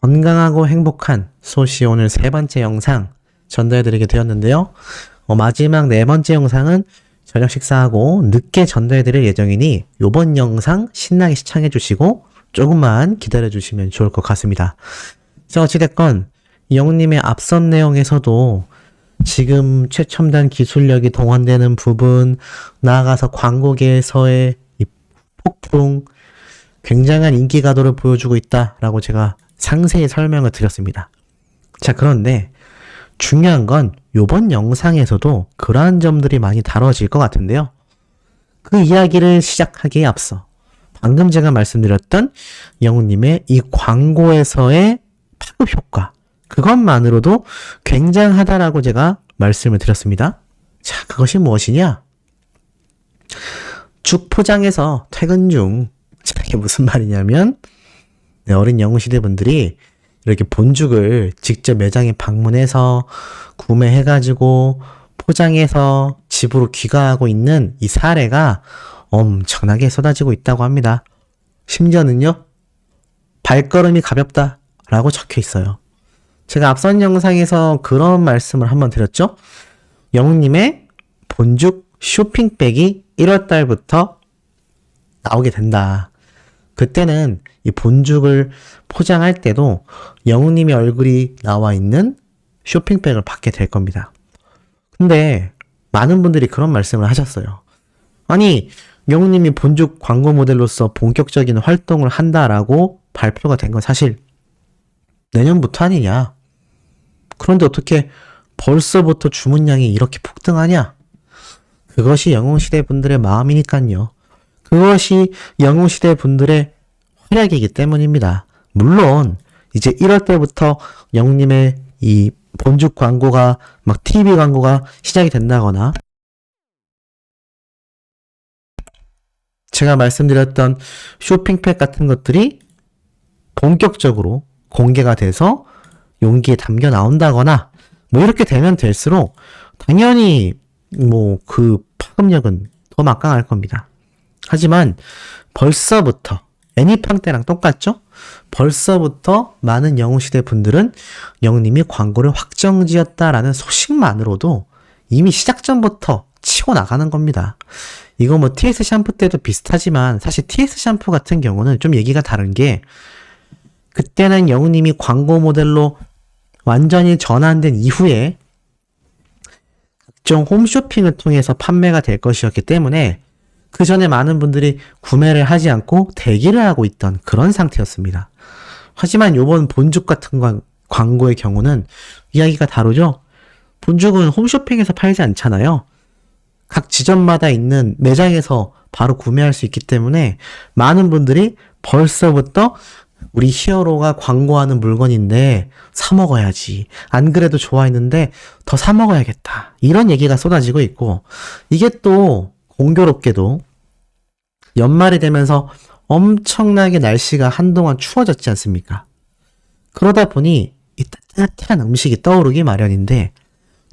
건강하고 행복한 소시 오늘 세 번째 영상 전달해드리게 되었는데요. 마지막 네 번째 영상은 저녁 식사하고 늦게 전달해드릴 예정이니 이번 영상 신나게 시청해주시고 조금만 기다려주시면 좋을 것 같습니다. 자, 어찌됐건 영웅님의 앞선 내용에서도 지금 최첨단 기술력이 동원되는 부분, 나아가서 광고계에서의 이 폭풍, 굉장한 인기 가도를 보여주고 있다라고 제가 상세히 설명을 드렸습니다. 자, 그런데 중요한 건 이번 영상에서도 그러한 점들이 많이 다뤄질 것 같은데요. 그 이야기를 시작하기에 앞서 방금 제가 말씀드렸던 영웅님의 이 광고에서의 파급 효과, 그것만으로도 굉장하다라고 제가 말씀을 드렸습니다. 자, 그것이 무엇이냐? 죽 포장해서 퇴근 중. 자, 이게 무슨 말이냐면 어린 영웅시대 분들이 이렇게 본죽을 직접 매장에 방문해서 구매해가지고 포장해서 집으로 귀가하고 있는 이 사례가 엄청나게 쏟아지고 있다고 합니다. 심지어는요, 발걸음이 가볍다라고 적혀 있어요. 제가 앞선 영상에서 그런 말씀을 한번 드렸죠? 영웅님의 본죽 쇼핑백이 1월달부터 나오게 된다. 그때는 이 본죽을 포장할 때도 영웅님의 얼굴이 나와 있는 쇼핑백을 받게 될 겁니다. 근데 많은 분들이 그런 말씀을 하셨어요. 아니, 영웅님이 본죽 광고 모델로서 본격적인 활동을 한다라고 발표가 된 건 사실 내년부터 아니냐? 그런데 어떻게 벌써부터 주문량이 이렇게 폭등하냐? 그것이 영웅시대 분들의 마음이니까요. 그것이 영웅시대 분들의 활약이기 때문입니다. 물론 이제 1월 때부터 영웅님의 이 본죽 광고가 막 TV 광고가 시작이 된다거나 제가 말씀드렸던 쇼핑팩 같은 것들이 본격적으로 공개가 돼서 용기에 담겨 나온다거나 뭐 이렇게 되면 될수록 당연히 뭐 그 파급력은 더 막강할 겁니다. 하지만 벌써부터 애니팡 때랑 똑같죠? 벌써부터 많은 영웅시대 분들은 영웅님이 광고를 확정지었다라는 소식만으로도 이미 시작 전부터 치고 나가는 겁니다. 이거 뭐 TS 샴푸 때도 비슷하지만 사실 TS 샴푸 같은 경우는 좀 얘기가 다른 게 그때는 영웅님이 광고 모델로 완전히 전환된 이후에 각종 홈쇼핑을 통해서 판매가 될 것이었기 때문에 그 전에 많은 분들이 구매를 하지 않고 대기를 하고 있던 그런 상태였습니다. 하지만 요번 본죽 같은 광고의 경우는 이야기가 다르죠? 본죽은 홈쇼핑에서 팔지 않잖아요. 각 지점마다 있는 매장에서 바로 구매할 수 있기 때문에 많은 분들이 벌써부터 우리 히어로가 광고하는 물건인데 사 먹어야지. 안 그래도 좋아했는데 더 사 먹어야겠다. 이런 얘기가 쏟아지고 있고 이게 또 공교롭게도 연말이 되면서 엄청나게 날씨가 한동안 추워졌지 않습니까? 그러다 보니 이 따뜻한 음식이 떠오르기 마련인데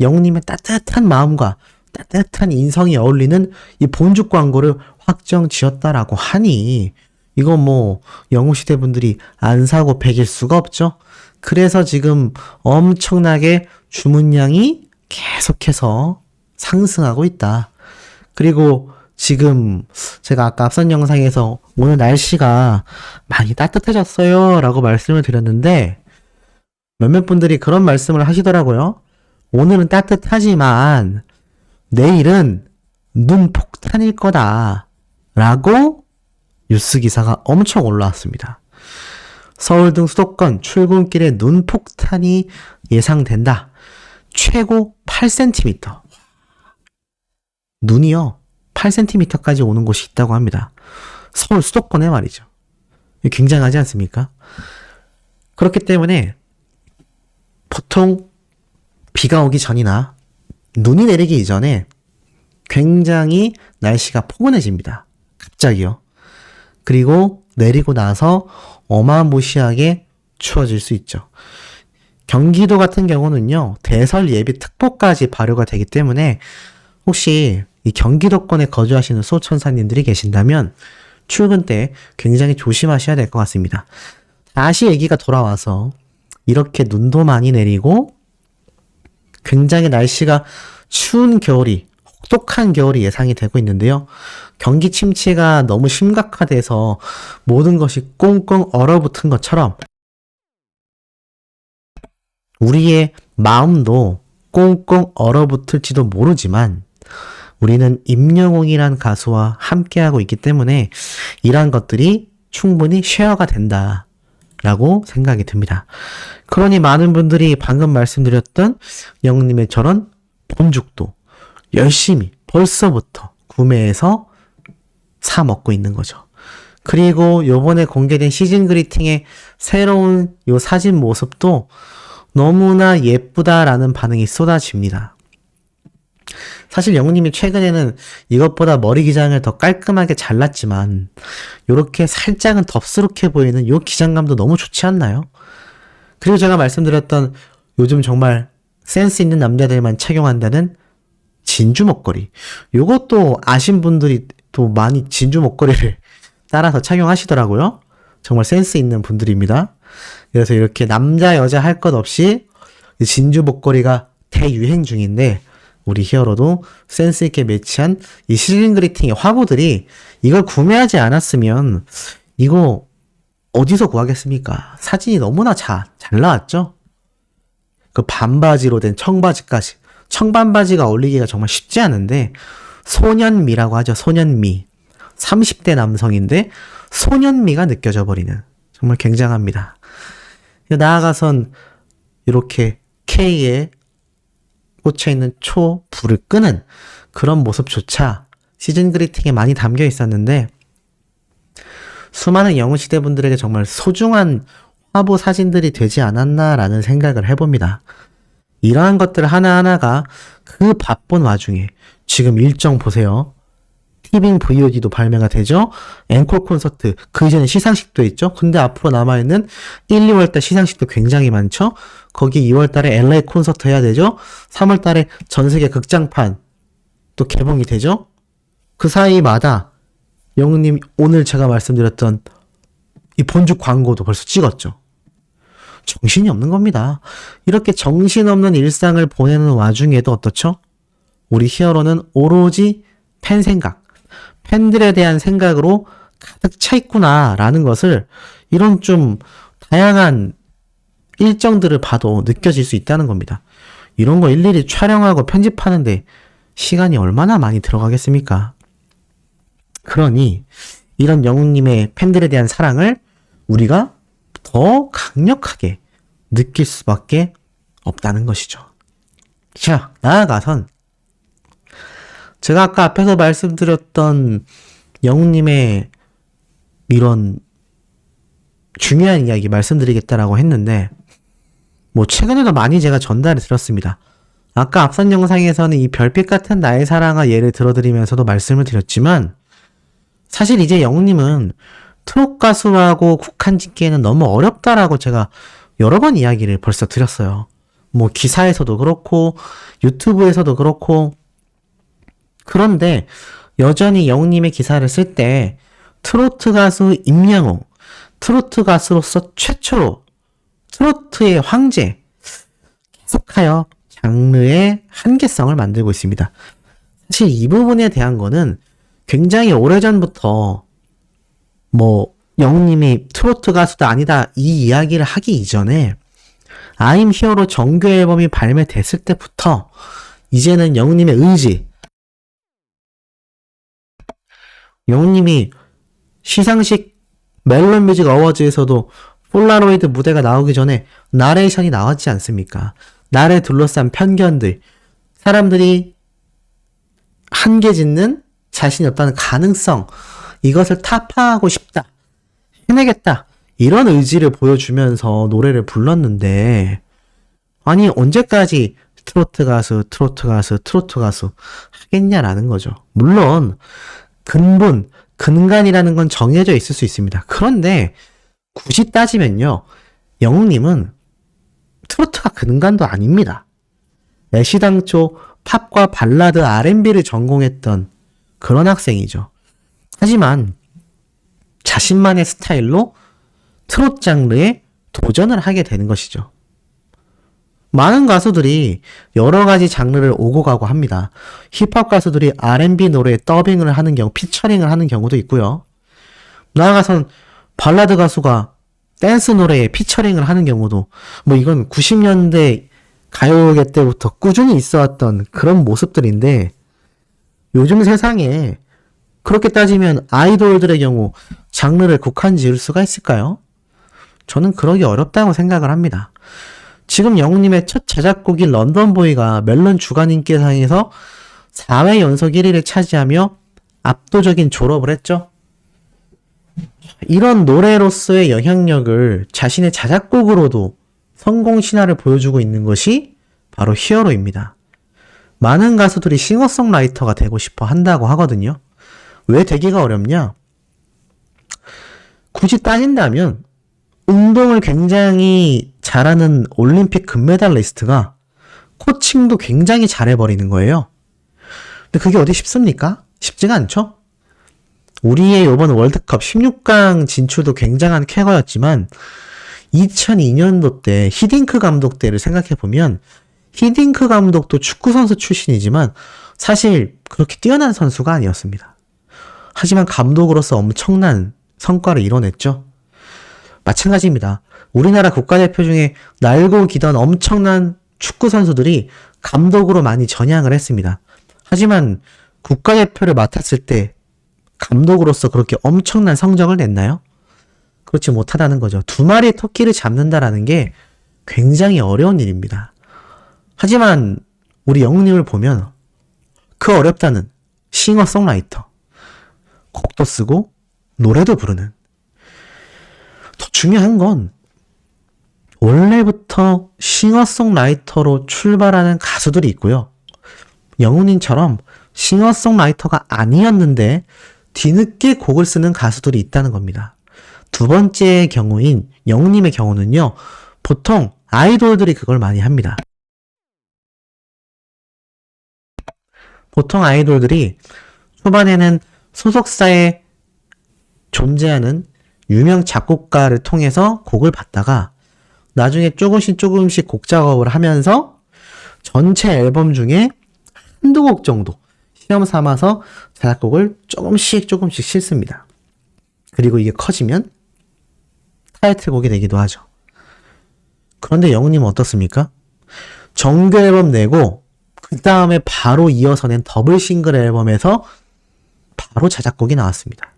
영웅님의 따뜻한 마음과 따뜻한 인성이 어울리는 이 본죽 광고를 확정 지었다라고 하니 이거 뭐 영웅시대 분들이 안 사고 배길 수가 없죠. 그래서 지금 엄청나게 주문량이 계속해서 상승하고 있다. 그리고 지금 제가 아까 앞선 영상에서 오늘 날씨가 많이 따뜻해졌어요 라고 말씀을 드렸는데 몇몇 분들이 그런 말씀을 하시더라고요. 오늘은 따뜻하지만 내일은 눈 폭탄일 거다 라고 뉴스 기사가 엄청 올라왔습니다. 서울 등 수도권 출근길에 눈 폭탄이 예상된다. 최고 8cm. 눈이요. 8cm까지 오는 곳이 있다고 합니다. 서울 수도권에 말이죠. 굉장하지 않습니까? 그렇기 때문에 보통 비가 오기 전이나 눈이 내리기 이전에 굉장히 날씨가 포근해집니다. 갑자기요. 그리고 내리고 나서 어마무시하게 추워질 수 있죠. 경기도 같은 경우는요, 대설 예비 특보까지 발효가 되기 때문에 혹시 이 경기도권에 거주하시는 소천사님들이 계신다면 출근 때 굉장히 조심하셔야 될 것 같습니다. 다시 얘기가 돌아와서 이렇게 눈도 많이 내리고 굉장히 날씨가 추운 겨울이, 혹독한 겨울이 예상이 되고 있는데요. 경기 침체가 너무 심각화돼서 모든 것이 꽁꽁 얼어붙은 것처럼 우리의 마음도 꽁꽁 얼어붙을지도 모르지만 우리는 임영웅이란 가수와 함께하고 있기 때문에 이러한 것들이 충분히 쉐어가 된다라고 생각이 듭니다. 그러니 많은 분들이 방금 말씀드렸던 영웅님의 저런 본죽도 열심히 벌써부터 구매해서 사 먹고 있는 거죠. 그리고 요번에 공개된 시즌 그리팅의 새로운 요 사진 모습도 너무나 예쁘다라는 반응이 쏟아집니다. 사실 영웅님이 최근에는 이것보다 머리 기장을 더 깔끔하게 잘랐지만 요렇게 살짝은 덥수룩해 보이는 요 기장감도 너무 좋지 않나요? 그리고 제가 말씀드렸던 요즘 정말 센스 있는 남자들만 착용한다는 진주 목걸이, 요것도 아신 분들이 또 많이 진주 목걸이를 따라서 착용하시더라고요. 정말 센스 있는 분들입니다. 그래서 이렇게 남자 여자 할 것 없이 진주 목걸이가 대유행 중인데 우리 히어로도 센스 있게 매치한 이 시즌 그리팅의 화보들이 이걸 구매하지 않았으면 이거 어디서 구하겠습니까? 사진이 너무나 잘 나왔죠? 그 반바지로 된 청바지까지. 청반바지가 어울리기가 정말 쉽지 않은데 소년미라고 하죠. 소년미. 30대 남성인데 소년미가 느껴져 버리는 정말 굉장합니다. 나아가선 이렇게 K에 꽂혀있는 초 불을 끄는 그런 모습조차 시즌 그리팅에 많이 담겨 있었는데 수많은 영웅시대 분들에게 정말 소중한 화보 사진들이 되지 않았나라는 생각을 해봅니다. 이러한 것들 하나하나가 그 바쁜 와중에 지금 일정 보세요. 티빙 VOD도 발매가 되죠. 앵콜 콘서트, 그 이전에 시상식도 있죠. 근데 앞으로 남아있는 1, 2월달 시상식도 굉장히 많죠. 거기 2월달에 LA 콘서트 해야 되죠. 3월달에 전세계 극장판 또 개봉이 되죠. 그 사이마다 영웅님 오늘 제가 말씀드렸던 이 본죽 광고도 벌써 찍었죠. 정신이 없는 겁니다. 이렇게 정신없는 일상을 보내는 와중에도 어떻죠? 우리 히어로는 오로지 팬 생각, 팬들에 대한 생각으로 가득 차 있구나라는 것을 이런 좀 다양한 일정들을 봐도 느껴질 수 있다는 겁니다. 이런 거 일일이 촬영하고 편집하는데 시간이 얼마나 많이 들어가겠습니까? 그러니 이런 영웅님의 팬들에 대한 사랑을 우리가 더 강력하게 느낄 수밖에 없다는 것이죠. 자, 나아가선 제가 아까 앞에서 말씀드렸던 영웅님의 이런 중요한 이야기 말씀드리겠다라고 했는데 뭐 최근에도 많이 제가 전달을 드렸습니다. 아까 앞선 영상에서는 이 별빛 같은 나의 사랑아 예를 들어드리면서도 말씀을 드렸지만 사실 이제 영웅님은 트롯 가수하고 국한 짓기에는 너무 어렵다라고 제가 여러 번 이야기를 벌써 드렸어요. 뭐 기사에서도 그렇고 유튜브에서도 그렇고 그런데 여전히 영웅님의 기사를 쓸 때 트로트 가수 임영웅, 트로트 가수로서 최초로 트로트의 황제 계속하여 장르의 한계성을 만들고 있습니다. 사실 이 부분에 대한 거는 굉장히 오래전부터 뭐 영웅님이 트로트 가수도 아니다 이 이야기를 하기 이전에 I'm 히어로 정규 앨범이 발매됐을 때부터 이제는 영웅님의 의지, 영웅님이 시상식 멜론 뮤직 어워즈에서도 폴라로이드 무대가 나오기 전에 나레이션이 나왔지 않습니까? 나를 둘러싼 편견들, 사람들이 한계 짓는 자신이 없다는 가능성, 이것을 타파하고 싶다, 해내겠다, 이런 의지를 보여주면서 노래를 불렀는데 아니 언제까지 트로트 가수 하겠냐라는 거죠. 물론 근본, 근간이라는 건 정해져 있을 수 있습니다. 그런데 굳이 따지면요, 영웅님은 트로트가 근간도 아닙니다. 애시당초 팝과 발라드 R&B를 전공했던 그런 학생이죠. 하지만 자신만의 스타일로 트롯 장르에 도전을 하게 되는 것이죠. 많은 가수들이 여러 가지 장르를 오고 가고 합니다. 힙합 가수들이 R&B 노래에 더빙을 하는 경우, 피처링을 하는 경우도 있고요. 나아가선 발라드 가수가 댄스 노래에 피처링을 하는 경우도, 뭐 이건 90년대 가요계 때부터 꾸준히 있어왔던 그런 모습들인데, 요즘 세상에 그렇게 따지면 아이돌들의 경우 장르를 국한 지을 수가 있을까요? 저는 그러기 어렵다고 생각을 합니다. 지금 영웅님의 첫 자작곡인 런던보이가 멜론 주간 인기상에서 4회 연속 1위를 차지하며 압도적인 졸업을 했죠. 이런 노래로서의 영향력을 자신의 자작곡으로도 성공 신화를 보여주고 있는 것이 바로 히어로입니다. 많은 가수들이 싱어송라이터가 되고 싶어 한다고 하거든요. 왜 되기가 어렵냐? 굳이 따진다면 운동을 굉장히 잘하는 올림픽 금메달리스트가 코칭도 굉장히 잘해버리는 거예요. 근데 그게 어디 쉽습니까? 쉽지가 않죠? 우리의 이번 월드컵 16강 진출도 굉장한 쾌거였지만 2002년도 때 히딩크 감독 때를 생각해보면 히딩크 감독도 축구선수 출신이지만 사실 그렇게 뛰어난 선수가 아니었습니다. 하지만 감독으로서 엄청난 성과를 이뤄냈죠. 마찬가지입니다. 우리나라 국가대표 중에 날고 기던 엄청난 축구선수들이 감독으로 많이 전향을 했습니다. 하지만 국가대표를 맡았을 때 감독으로서 그렇게 엄청난 성적을 냈나요? 그렇지 못하다는 거죠. 두 마리의 토끼를 잡는다라는 게 굉장히 어려운 일입니다. 하지만 우리 영웅님을 보면 그 어렵다는 싱어송라이터, 곡도 쓰고 노래도 부르는, 더 중요한 건 원래부터 싱어송라이터로 출발하는 가수들이 있고요. 영훈님처럼 싱어송라이터가 아니었는데 뒤늦게 곡을 쓰는 가수들이 있다는 겁니다. 두 번째의 경우인 영훈님의 경우는요. 보통 아이돌들이 그걸 많이 합니다. 보통 아이돌들이 초반에는 소속사에 존재하는 유명 작곡가를 통해서 곡을 받다가 나중에 조금씩 곡 작업을 하면서 전체 앨범 중에 한두 곡 정도 시험 삼아서 자작곡을 조금씩 싣습니다. 그리고 이게 커지면 타이틀곡이 되기도 하죠. 그런데 영훈님은 어떻습니까? 정규 앨범 내고 그 다음에 바로 이어서 낸 더블 싱글 앨범에서 바로 자작곡이 나왔습니다.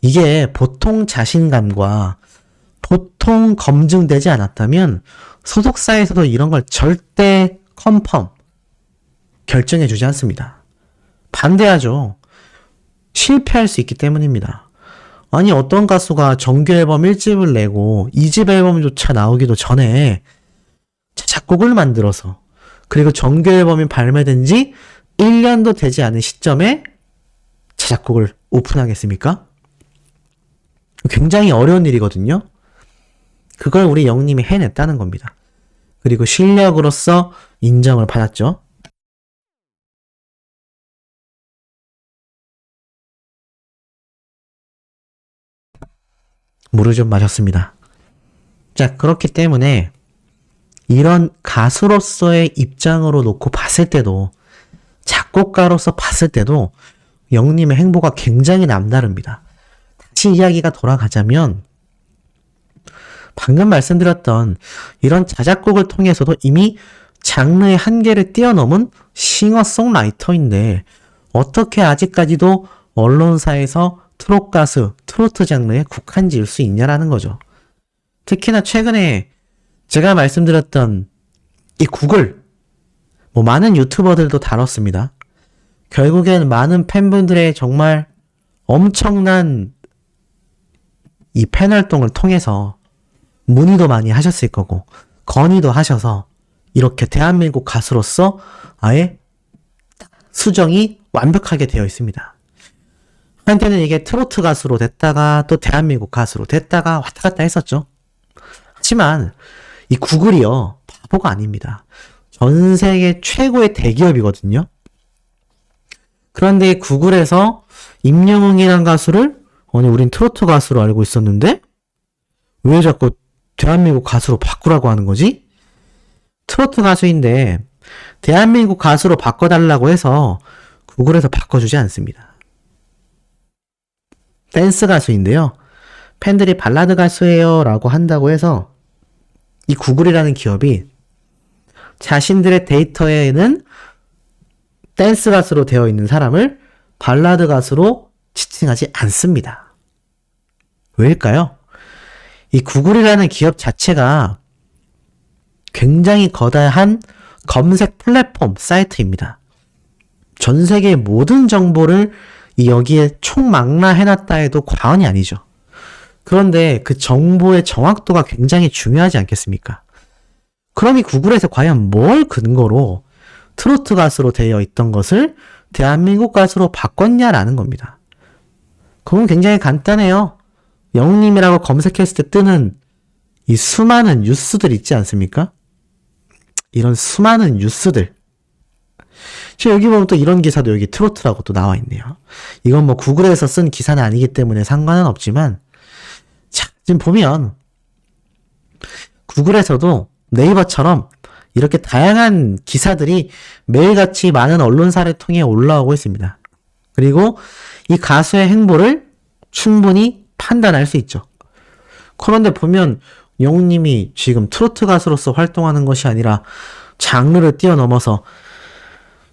이게 보통 자신감과 보통 검증되지 않았다면 소속사에서도 이런 걸 절대 컨펌 결정해주지 않습니다. 반대하죠. 실패할 수 있기 때문입니다. 아니 어떤 가수가 정규 앨범 1집을 내고 2집 앨범조차 나오기도 전에 자작곡을 만들어서 그리고 정규 앨범이 발매된 지 1년도 되지 않은 시점에 자작곡을 오픈하겠습니까? 굉장히 어려운 일이거든요. 그걸 우리 영님이 해냈다는 겁니다. 그리고 실력으로서 인정을 받았죠. 물을 좀 마셨습니다. 자, 그렇기 때문에 이런 가수로서의 입장으로 놓고 봤을 때도 작곡가로서 봤을 때도 영님의 행보가 굉장히 남다릅니다. 다시 이야기가 돌아가자면 방금 말씀드렸던 이런 자작곡을 통해서도 이미 장르의 한계를 뛰어넘은 싱어송라이터인데 어떻게 아직까지도 언론사에서 트롯 가수, 트로트 장르에 국한 지을 수 있냐라는 거죠. 특히나 최근에 제가 말씀드렸던 이 곡을 많은 유튜버들도 다뤘습니다. 결국엔 많은 팬분들의 정말 엄청난 이 팬 활동을 통해서 문의도 많이 하셨을 거고 건의도 하셔서 이렇게 대한민국 가수로서 아예 수정이 완벽하게 되어 있습니다. 한때는 이게 트로트 가수로 됐다가 또 대한민국 가수로 됐다가 왔다 갔다 했었죠. 하지만 이 구글이요 바보가 아닙니다. 전 세계 최고의 대기업이거든요. 그런데 구글에서 임영웅이라는 가수를 아니 우린 트로트 가수로 알고 있었는데 왜 자꾸 대한민국 가수로 바꾸라고 하는 거지? 트로트 가수인데 대한민국 가수로 바꿔달라고 해서 구글에서 바꿔주지 않습니다. 댄스 가수인데요. 팬들이 발라드 가수예요 라고 한다고 해서 이 구글이라는 기업이 자신들의 데이터에는 댄스 가수로 되어 있는 사람을 발라드 가수로 지칭하지 않습니다. 왜일까요? 이 구글이라는 기업 자체가 굉장히 거대한 검색 플랫폼 사이트입니다. 전 세계의 모든 정보를 여기에 총망라해놨다 해도 과언이 아니죠. 그런데 그 정보의 정확도가 굉장히 중요하지 않겠습니까? 그럼 이 구글에서 과연 뭘 근거로 트로트 가수로 되어 있던 것을 대한민국 가수로 바꿨냐라는 겁니다. 그건 굉장히 간단해요. 영웅님이라고 검색했을 때 뜨는 이 수많은 뉴스들 있지 않습니까? 이런 수많은 뉴스들. 여기 보면 또 이런 기사도 여기 트로트라고 또 나와 있네요. 이건 뭐 구글에서 쓴 기사는 아니기 때문에 상관은 없지만, 자, 지금 보면 구글에서도 네이버처럼 이렇게 다양한 기사들이 매일같이 많은 언론사를 통해 올라오고 있습니다. 그리고 이 가수의 행보를 충분히 판단할 수 있죠. 그런데 보면 영웅님이 지금 트로트 가수로서 활동하는 것이 아니라 장르를 뛰어넘어서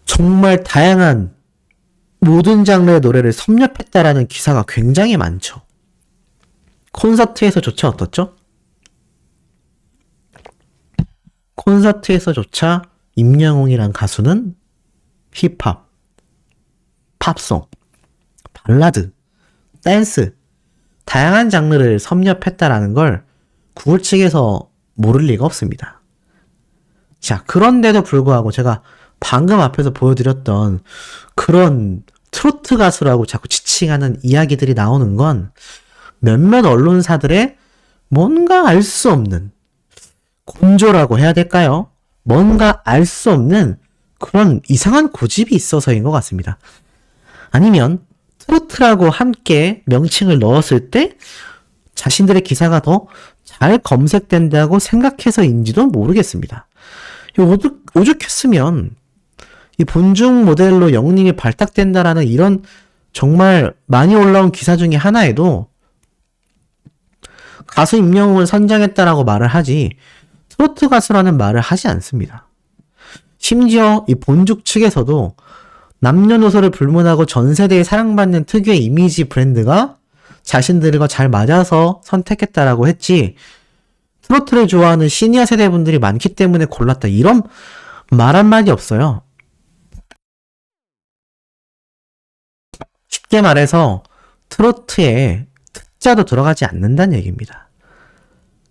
정말 다양한 모든 장르의 노래를 섭렵했다라는 기사가 굉장히 많죠. 콘서트에서조차 어떻죠? 콘서트에서조차 임영웅이란 가수는 힙합, 팝송, 발라드, 댄스, 다양한 장르를 섭렵했다라는 걸 구글 측에서 모를 리가 없습니다. 자, 그런데도 불구하고 제가 방금 앞에서 보여드렸던 그런 트로트 가수라고 자꾸 지칭하는 이야기들이 나오는 건 몇몇 언론사들의 뭔가 알 수 없는 곤조라고 해야 될까요? 뭔가 알 수 없는 그런 이상한 고집이 있어서인 것 같습니다. 아니면 트로트라고 함께 명칭을 넣었을 때 자신들의 기사가 더 잘 검색된다고 생각해서인지도 모르겠습니다. 오죽했으면 이 본중 모델로 영웅님이 발탁된다라는 이런 정말 많이 올라온 기사 중에 하나에도 가수 임영웅을 선정했다라고 말을 하지 트로트 가수라는 말을 하지 않습니다. 심지어 이 본죽 측에서도 남녀노소를 불문하고 전 세대에 사랑받는 특유의 이미지 브랜드가 자신들과 잘 맞아서 선택했다라고 했지 트로트를 좋아하는 시니어 세대분들이 많기 때문에 골랐다 이런 말 한마디 없어요. 쉽게 말해서 트로트에 특자도 들어가지 않는다는 얘기입니다.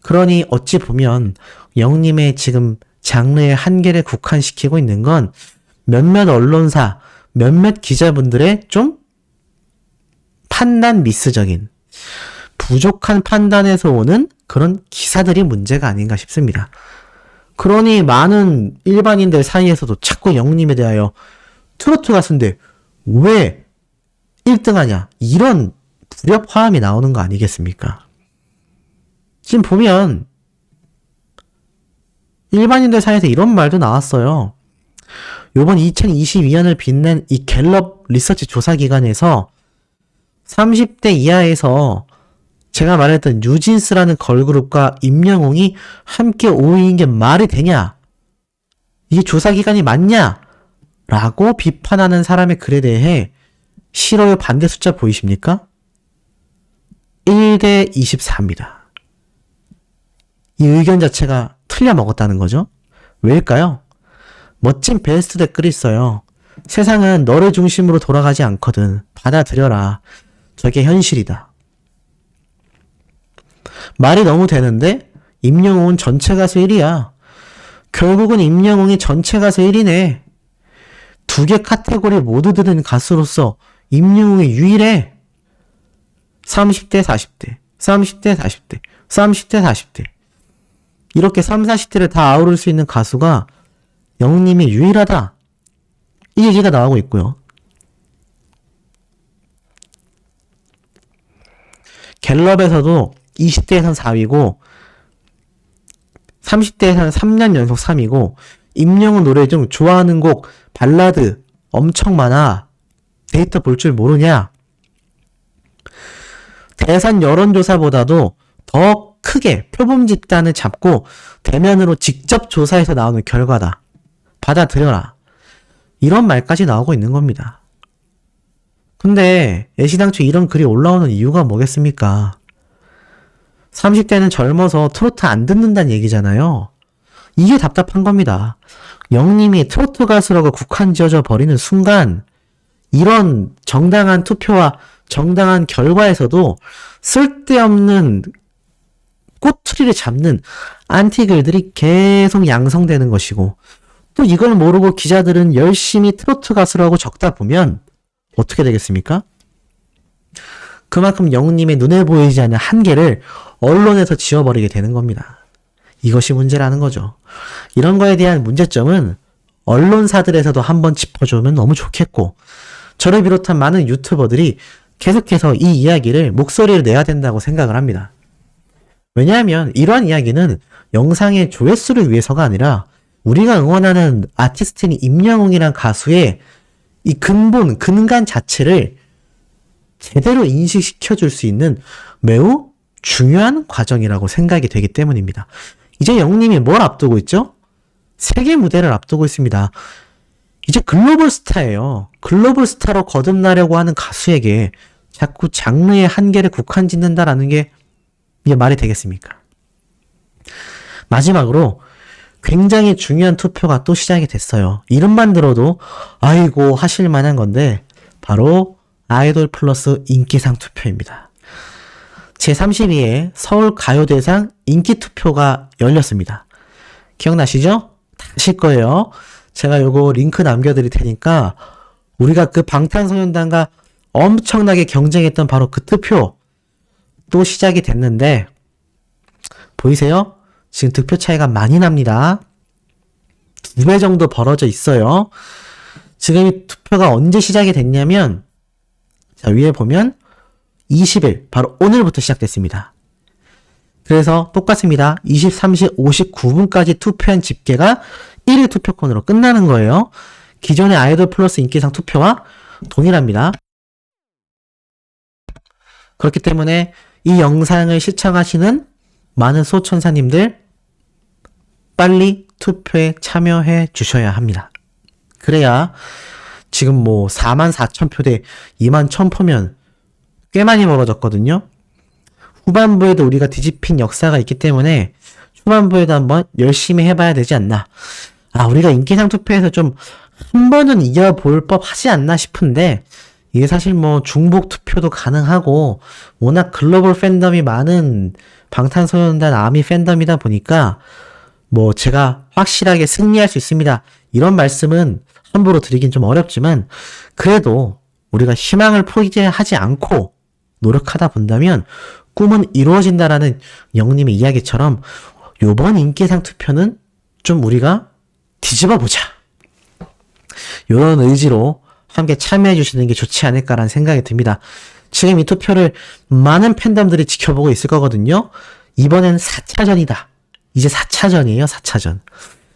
그러니 어찌 보면 영님의 지금 장르의 한계를 국한시키고 있는 건 몇몇 언론사, 몇몇 기자분들의 좀 판단 미스적인 부족한 판단에서 오는 그런 기사들이 문제가 아닌가 싶습니다. 그러니 많은 일반인들 사이에서도 자꾸 영웅님에 대하여 트로트 가수인데 왜 1등하냐 이런 불협화음이 나오는 거 아니겠습니까? 지금 보면 일반인들 사이에서 이런 말도 나왔어요. 요번 2022년을 빛낸 이 갤럽 리서치 조사 기관에서 30대 이하에서 제가 말했던 뉴진스라는 걸그룹과 임영웅이 함께 5위인 게 말이 되냐? 이게 조사 기관이 맞냐? 라고 비판하는 사람의 글에 대해 싫어요 반대 숫자 보이십니까? 1대 24입니다. 이 의견 자체가 틀려 먹었다는 거죠. 왜일까요? 멋진 베스트 댓글이 있어요. 세상은 너를 중심으로 돌아가지 않거든. 받아들여라. 저게 현실이다. 말이 너무 되는데 임영웅은 전체 가수 1위야. 결국은 임영웅이 전체 가수 1위네. 두 개 카테고리 모두 드는 가수로서 임영웅이 유일해. 30대, 40대, 30대, 40대, 30대, 40대. 이렇게 3, 40대를 다 아우를 수 있는 가수가 영웅님이 유일하다. 이 얘기가 나오고 있고요. 갤럽에서도 20대에선 4위고 30대에서는 3년 연속 3위고 임영웅 노래 중 좋아하는 곡 발라드 엄청 많아. 데이터 볼 줄 모르냐? 대선 여론조사보다도 더 크게 표본 집단을 잡고 대면으로 직접 조사해서 나오는 결과다. 받아들여라. 이런 말까지 나오고 있는 겁니다. 근데 애시당초 이런 글이 올라오는 이유가 뭐겠습니까? 30대는 젊어서 트로트 안 듣는다는 얘기잖아요. 이게 답답한 겁니다. 영님이 트로트 가수라고 국한 지어져 버리는 순간 이런 정당한 투표와 정당한 결과에서도 쓸데없는 꼬투리를 잡는 안티글들이 계속 양성되는 것이고, 또 이걸 모르고 기자들은 열심히 트로트 가수라고 적다 보면 어떻게 되겠습니까? 그만큼 영웅님의 눈에 보이지 않는 한계를 언론에서 지워버리게 되는 겁니다. 이것이 문제라는 거죠. 이런 거에 대한 문제점은 언론사들에서도 한번 짚어주면 너무 좋겠고, 저를 비롯한 많은 유튜버들이 계속해서 이 이야기를 목소리를 내야 된다고 생각을 합니다. 왜냐하면 이러한 이야기는 영상의 조회수를 위해서가 아니라 우리가 응원하는 아티스트인 임영웅이란 가수의 이 근본, 근간 자체를 제대로 인식시켜줄 수 있는 매우 중요한 과정이라고 생각이 되기 때문입니다. 이제 영웅님이 뭘 앞두고 있죠? 세계 무대를 앞두고 있습니다. 이제 글로벌 스타예요. 글로벌 스타로 거듭나려고 하는 가수에게 자꾸 장르의 한계를 국한 짓는다라는 게 이게 말이 되겠습니까? 마지막으로 굉장히 중요한 투표가 또 시작이 됐어요. 이름만 들어도 아이고 하실 만한 건데 바로 아이돌 플러스 인기상 투표입니다. 제32회 서울 가요대상 인기 투표가 열렸습니다. 기억나시죠? 다 아실 거예요. 제가 요거 링크 남겨드릴 테니까 우리가 그 방탄소년단과 엄청나게 경쟁했던 바로 그 투표 또 시작이 됐는데 보이세요? 지금 득표 차이가 많이 납니다. 2배 정도 벌어져 있어요. 지금 이 투표가 언제 시작이 됐냐면 자 위에 보면 20일 바로 오늘부터 시작됐습니다. 그래서 똑같습니다. 23시 59분까지 투표한 집계가 1일 투표권으로 끝나는 거예요. 기존의 아이돌 플러스 인기상 투표와 동일합니다. 그렇기 때문에 이 영상을 시청하시는 많은 소천사님들 빨리 투표에 참여해 주셔야 합니다. 그래야 지금 뭐 44,000표 대 21,000표면 꽤 많이 벌어졌거든요. 후반부에도 우리가 뒤집힌 역사가 있기 때문에 후반부에도 한번 열심히 해봐야 되지 않나. 우리가 인기상 투표에서 좀 한 번은 이겨볼 법 하지 않나 싶은데 이게 사실 뭐 중복 투표도 가능하고 워낙 글로벌 팬덤이 많은 방탄소년단 아미 팬덤이다 보니까 뭐 제가 확실하게 승리할 수 있습니다. 이런 말씀은 함부로 드리긴 좀 어렵지만 그래도 우리가 희망을 포기하지 않고 노력하다 본다면 꿈은 이루어진다라는 영님의 이야기처럼 요번 인기상 투표는 좀 우리가 뒤집어 보자. 이런 의지로 함께 참여해 주시는 게 좋지 않을까라는 생각이 듭니다. 지금 이 투표를 많은 팬덤들이 지켜보고 있을 거거든요. 이번엔 4차전이다. 이제 4차전이에요. 4차전.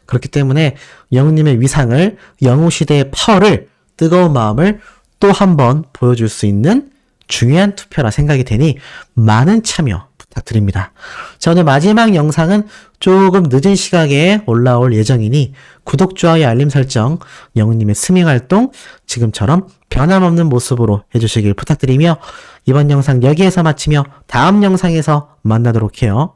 그렇기 때문에 영웅님의 위상을, 영웅시대의 파워를, 뜨거운 마음을 또 한 번 보여줄 수 있는 중요한 투표라 생각이 되니 많은 참여 부탁드립니다. 자, 오늘 마지막 영상은 조금 늦은 시각에 올라올 예정이니 구독, 좋아요, 알림 설정, 영웅님의 스밍 활동 지금처럼 변함없는 모습으로 해주시길 부탁드리며 이번 영상 여기에서 마치며 다음 영상에서 만나도록 해요.